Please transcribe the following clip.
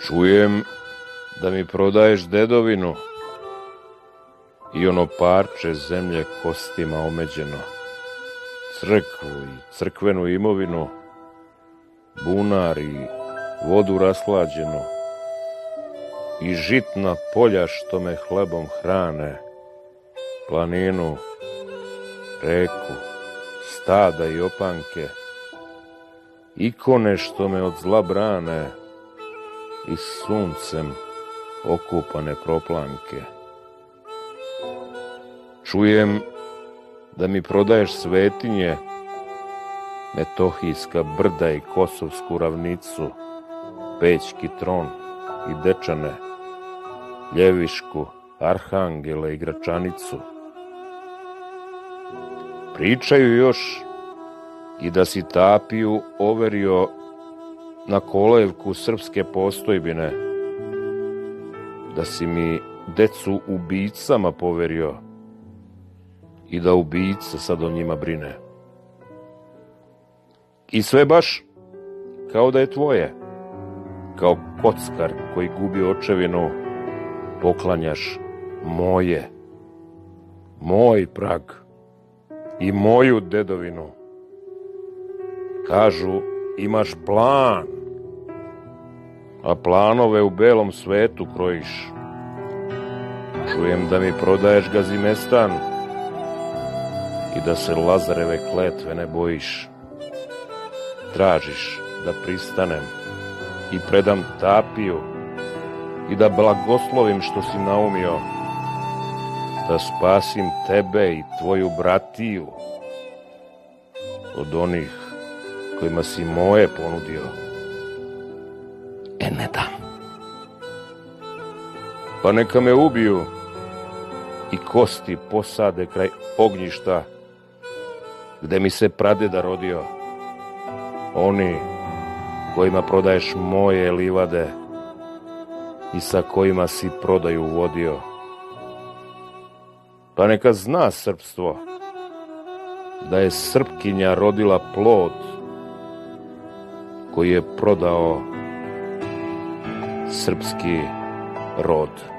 Čujem da mi prodaješ dedovinu i ono parče zemlje kostima omeđeno, crkvu i crkvenu imovinu, bunar i vodu raslađenu i žitna polja što me hlebom hrane, planinu, reku, stada i opanke, ikone što me od zla brane i suncem okupane proplanke. Čujem da mi prodaješ svetinje, Metohijska brda i Kosovsku ravnicu, Pećki tron i Dečane, Ljevišku, Arhangele i Gračanicu. Pričaju još i da si Tapiju overio na kolevku srpske postojbine, da si mi decu ubicama poverio i da ubica sad o njima brine. I sve baš kao da je tvoje, kao kockar koji gubi očevinu, poklanjaš moje, moj prag i moju dedovinu. Kažu imaš plan, a planove u belom svetu krojiš. Čujem da mi prodaješ Gazimestan i da se Lazareve kletve ne bojiš. Tražiš da pristanem i predam Tapiju i da blagoslovim što si naumio, da spasim tebe i tvoju bratiju od onih kojima si moje ponudio. Ne dam. Pa neka me ubiju i kosti posade kraj ognjišta gde mi se pradeda rodio. Oni kojima prodaješ moje livade i sa kojima si prodaju vodio. Pa neka zna srpstvo da je Srpkinja rodila plod koji je prodao srpski rod.